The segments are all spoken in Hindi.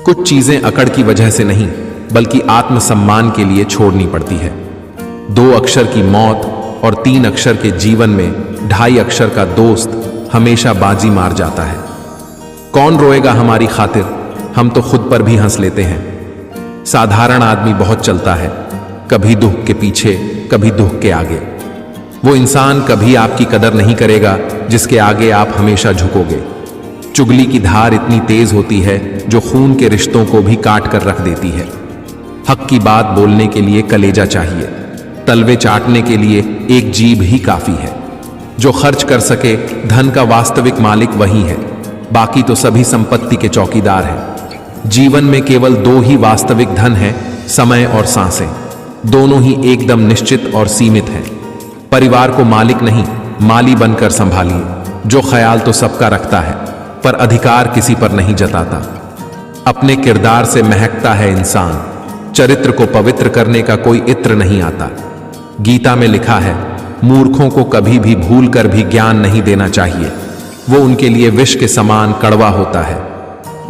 कुछ चीजें अकड़ की वजह से नहीं बल्कि आत्मसम्मान के लिए छोड़नी पड़ती है। 2 अक्षर की मौत और 3 अक्षर के जीवन में 2.5 अक्षर का दोस्त हमेशा बाजी मार जाता है। कौन रोएगा हमारी खातिर, हम तो खुद पर भी हंस लेते हैं। साधारण आदमी बहुत चलता है, कभी दुख के पीछे कभी दुख के आगे। वो इंसान कभी आपकी कदर नहीं करेगा जिसके आगे आप हमेशा झुकोगे। चुगली की धार इतनी तेज होती है जो खून के रिश्तों को भी काट कर रख देती है। हक की बात बोलने के लिए कलेजा चाहिए, तलवे चाटने के लिए एक जीभ ही काफी है। जो खर्च कर सके धन का वास्तविक मालिक वही है, बाकी तो सभी संपत्ति के चौकीदार हैं। जीवन में केवल 2 ही वास्तविक धन है, समय और सांसें। दोनों ही एकदम निश्चित और सीमित हैं। परिवार को मालिक नहीं माली बनकर संभालिए। जो ख्याल तो सबका रखता है पर अधिकार किसी पर नहीं जताता। अपने किरदार से महकता है इंसान, चरित्र को पवित्र करने का कोई इत्र नहीं आता। गीता में लिखा है, मूर्खों को कभी भी भूल कर भी ज्ञान नहीं देना चाहिए, वो उनके लिए विष के समान कड़वा होता है।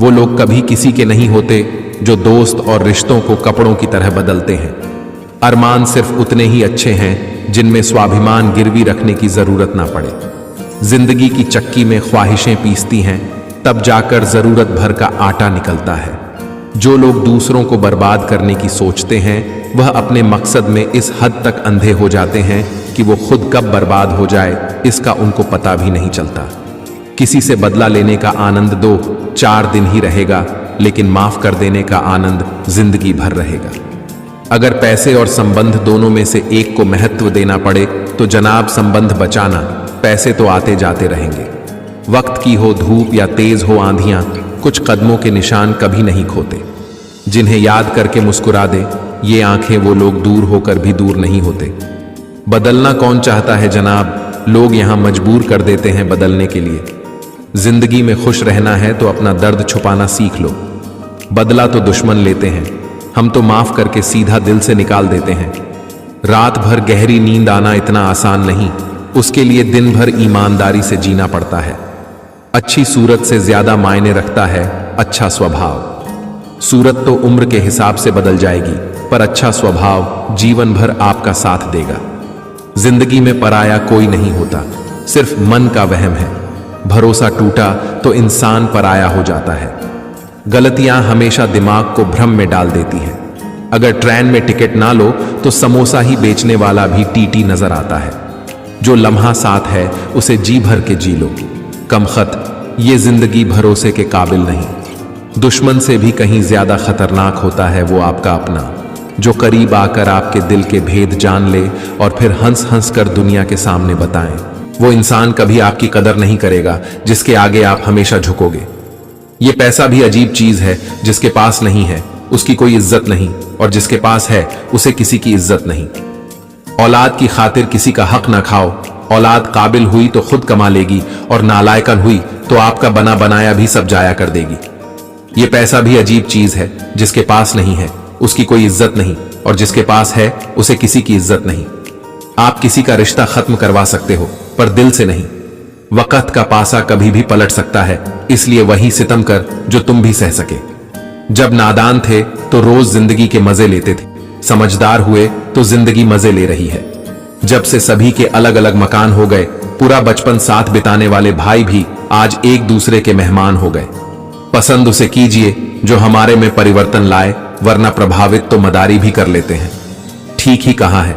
वो लोग कभी किसी के नहीं होते जो दोस्त और रिश्तों को कपड़ों की तरह बदलते हैं। अरमान सिर्फ उतने ही अच्छे हैं जिनमें स्वाभिमान गिरवी रखने की जरूरत ना पड़े। जिंदगी की चक्की में ख्वाहिशें पीसती हैं, तब जाकर जरूरत भर का आटा निकलता है। जो लोग दूसरों को बर्बाद करने की सोचते हैं वह अपने मकसद में इस हद तक अंधे हो जाते हैं कि वो खुद कब बर्बाद हो जाए इसका उनको पता भी नहीं चलता। किसी से बदला लेने का आनंद 2-4 दिन ही रहेगा, लेकिन माफ कर देने का आनंद जिंदगी भर रहेगा। अगर पैसे और संबंध दोनों में से एक को महत्व देना पड़े तो जनाब संबंध बचाना, पैसे तो आते जाते रहेंगे। वक्त की हो धूप या तेज हो आंधियां, कुछ कदमों के निशान कभी नहीं खोते। जिन्हें याद करके मुस्कुरा दे ये आंखें, वो लोग दूर होकर भी दूर नहीं होते। बदलना कौन चाहता है जनाब, लोग यहां मजबूर कर देते हैं बदलने के लिए। जिंदगी में खुश रहना है तो अपना दर्द छुपाना सीख लो। बदला तो दुश्मन लेते हैं, हम तो माफ करके सीधा दिल से निकाल देते हैं। रात भर गहरी नींद आना इतना आसान नहीं, उसके लिए दिन भर ईमानदारी से जीना पड़ता है। अच्छी सूरत से ज्यादा मायने रखता है अच्छा स्वभाव। सूरत तो उम्र के हिसाब से बदल जाएगी, पर अच्छा स्वभाव जीवन भर आपका साथ देगा। जिंदगी में पराया कोई नहीं होता, सिर्फ मन का वहम है। भरोसा टूटा तो इंसान पराया हो जाता है। गलतियां हमेशा दिमाग को भ्रम में डाल देती हैं। अगर ट्रेन में टिकट ना लो तो समोसा ही बेचने वाला भी टीटी नजर आता है। जो लम्हा साथ है उसे जी भर के जी लो। कमखत ये जिंदगी भरोसे के काबिल नहीं। दुश्मन से भी कहीं ज्यादा खतरनाक होता है वो आपका अपना, जो करीब आकर आपके दिल के भेद जान ले और फिर हंस हंस कर दुनिया के सामने बताएं। वो इंसान कभी आपकी कदर नहीं करेगा जिसके आगे आप हमेशा झुकोगे। ये पैसा भी अजीब चीज है, जिसके पास नहीं है उसकी कोई इज्जत नहीं, और जिसके पास है उसे किसी की इज्जत नहीं। औलाद की खातिर किसी का हक ना खाओ। औलाद काबिल हुई तो खुद कमा लेगी, और नालायकन हुई तो आपका बना बनाया भी सब जाया कर देगी। ये पैसा भी अजीब चीज है, जिसके पास नहीं है उसकी कोई इज्जत नहीं, और जिसके पास है उसे किसी की इज्जत नहीं। आप किसी का रिश्ता खत्म करवा सकते हो पर दिल से नहीं। वक्त का पासा कभी भी पलट सकता है, इसलिए वही सितम कर जो तुम भी सह सके। जब नादान थे तो रोज जिंदगी के मजे लेते थे, समझदार हुए तो जिंदगी मजे ले रही है। जब से सभी के अलग अलग मकान हो गए, पूरा बचपन साथ बिताने वाले भाई भी आज एक दूसरे के मेहमान हो गए। पसंद उसे कीजिए जो हमारे में परिवर्तन लाए, वरना प्रभावित तो मदारी भी कर लेते हैं। ठीक ही कहा है,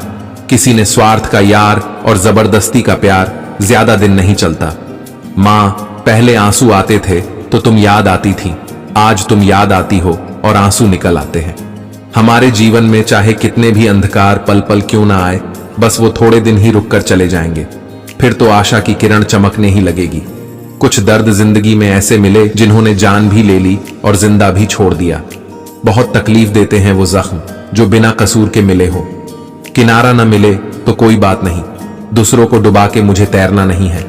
किसी ने स्वार्थ का यार और जबरदस्ती का प्यार ज्यादा दिन नहीं चलता। मां, पहले आंसू आते थे तो तुम याद आती थी, आज तुम याद आती हो और आंसू निकल आते हैं। हमारे जीवन में चाहे कितने भी अंधकार पल पल क्यों ना आए, बस वो थोड़े दिन ही रुक कर चले जाएंगे, फिर तो आशा की किरण चमकने ही लगेगी। कुछ दर्द जिंदगी में ऐसे मिले जिन्होंने जान भी ले ली और जिंदा भी छोड़ दिया। बहुत तकलीफ देते हैं वो जख्म जो बिना कसूर के मिले हो। किनारा न मिले तो कोई बात नहीं, दूसरों को डुबा के मुझे तैरना नहीं है।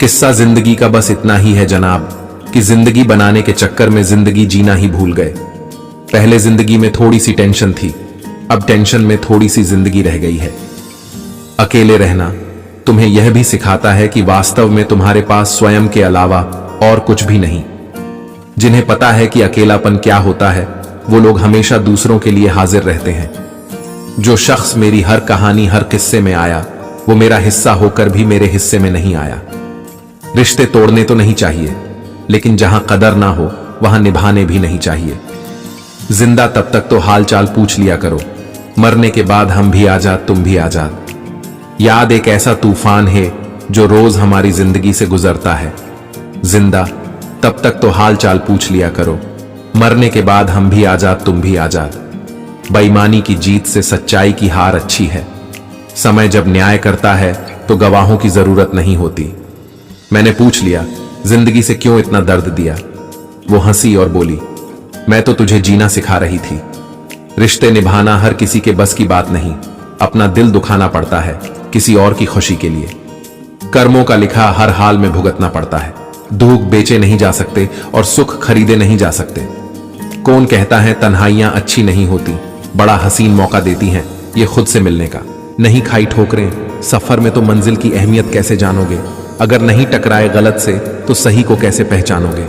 किस्सा जिंदगी का बस इतना ही है जनाब, कि जिंदगी बनाने के चक्कर में जिंदगी जीना ही भूल गए। पहले जिंदगी में थोड़ी सी टेंशन थी, अब टेंशन में थोड़ी सी जिंदगी रह गई है। अकेले रहना तुम्हें यह भी सिखाता है कि वास्तव में तुम्हारे पास स्वयं के अलावा और कुछ भी नहीं। जिन्हें पता है कि अकेलापन क्या होता है, वो लोग हमेशा दूसरों के लिए हाजिर रहते हैं। जो शख्स मेरी हर कहानी, हर किस्से में आया, वो मेरा हिस्सा होकर भी मेरे हिस्से में नहीं आया। रिश्ते तोड़ने तो नहीं चाहिए, लेकिन जहां कदर ना हो वहां निभाने भी नहीं चाहिए। जिंदा तब तक तो हाल चाल पूछ लिया करो, मरने के बाद हम भी आजाद, तुम भी आजाद। याद एक ऐसा तूफान है जो रोज हमारी जिंदगी से गुजरता है। जिंदा तब तक तो हाल चाल पूछ लिया करो, मरने के बाद हम भी आजाद, तुम भी आजाद। बेईमानी की जीत से सच्चाई की हार अच्छी है। समय जब न्याय करता है तो गवाहों की जरूरत नहीं होती। मैंने पूछ लिया, जिंदगी से क्यों इतना दर्द दिया? वो हंसी और बोली, मैं तो तुझे जीना सिखा रही थी। रिश्ते निभाना हर किसी के बस की बात नहीं। अपना दिल दुखाना पड़ता है किसी और की खुशी के लिए। कर्मों का लिखा हर हाल में भुगतना पड़ता है। दुख बेचे नहीं जा सकते और सुख खरीदे नहीं जा सकते। कौन कहता है तन्हाइयां अच्छी नहीं होती, बड़ा हसीन मौका देती हैं ये खुद से मिलने का। नहीं खाई ठोकरें सफर में तो मंजिल की अहमियत कैसे जानोगे? अगर नहीं टकराए गलत से तो सही को कैसे पहचानोगे?